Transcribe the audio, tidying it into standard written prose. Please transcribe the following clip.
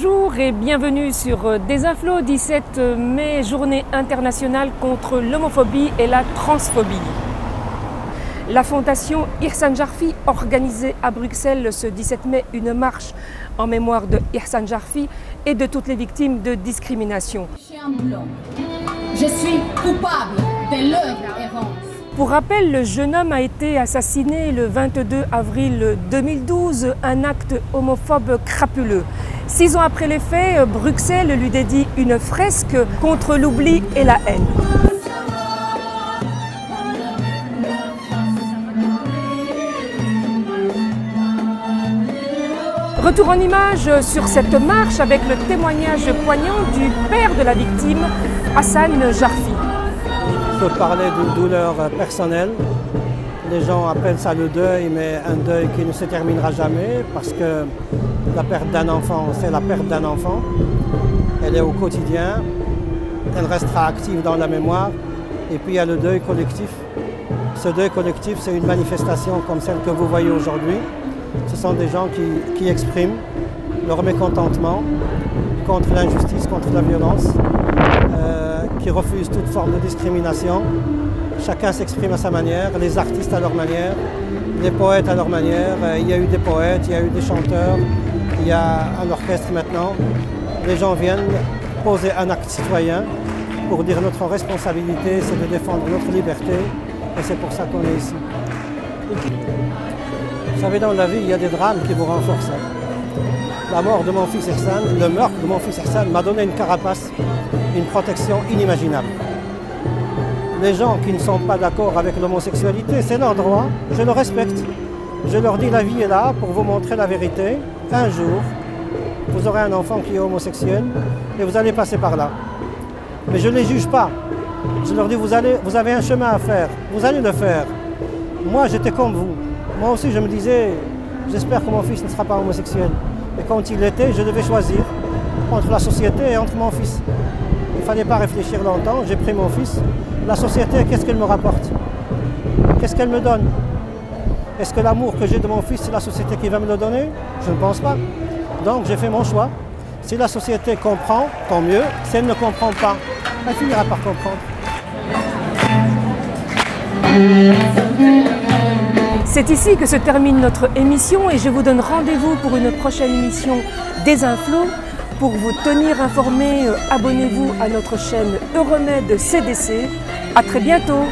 Bonjour et bienvenue sur Desinflo, 17 mai, journée internationale contre l'homophobie et la transphobie. La fondation Ihsan Jarfi organisait à Bruxelles ce 17 mai une marche en mémoire de Ihsan Jarfi et de toutes les victimes de discrimination. Je suis coupable de leur errance. Pour rappel, le jeune homme a été assassiné le 22 avril 2012, un acte homophobe crapuleux. 6 ans après les faits, Bruxelles lui dédie une fresque contre l'oubli et la haine. Retour en image sur cette marche avec le témoignage poignant du père de la victime, Ihsan Jarfi. On peut parler d'une douleur personnelle. Les gens appellent ça le deuil, mais un deuil qui ne se terminera jamais parce que la perte d'un enfant, c'est la perte d'un enfant. Elle est au quotidien, elle restera active dans la mémoire. Et puis il y a le deuil collectif. Ce deuil collectif, c'est une manifestation comme celle que vous voyez aujourd'hui. Ce sont des gens qui expriment leur mécontentement contre l'injustice, contre la violence, qui refusent toute forme de discrimination. Chacun s'exprime à sa manière, les artistes à leur manière, les poètes à leur manière. Il y a eu des poètes, il y a eu des chanteurs, il y a un orchestre maintenant. Les gens viennent poser un acte citoyen pour dire notre responsabilité, c'est de défendre notre liberté et c'est pour ça qu'on est ici. Vous savez, dans la vie, il y a des drames qui vous renforcent. La mort de mon fils Ihsan, le meurtre de mon fils Ihsan m'a donné une carapace, une protection inimaginable. Les gens qui ne sont pas d'accord avec l'homosexualité, c'est leur droit, je le respecte. Je leur dis la vie est là pour vous montrer la vérité. Un jour, vous aurez un enfant qui est homosexuel et vous allez passer par là. Mais je ne les juge pas. Je leur dis vous avez un chemin à faire, vous allez le faire. Moi j'étais comme vous. Moi aussi je me disais, j'espère que mon fils ne sera pas homosexuel. Et quand il l'était, je devais choisir entre la société et entre mon fils. Il ne fallait pas réfléchir longtemps, j'ai pris mon fils. La société, qu'est-ce qu'elle me rapporte? Qu'est-ce qu'elle me donne? Est-ce que l'amour que j'ai de mon fils, c'est la société qui va me le donner? Je ne pense pas. Donc j'ai fait mon choix. Si la société comprend, tant mieux. Si elle ne comprend pas, elle finira par comprendre. C'est ici que se termine notre émission et je vous donne rendez-vous pour une prochaine émission Desinflo. Pour vous tenir informé, abonnez-vous à notre chaîne Euromed CDC. À très bientôt.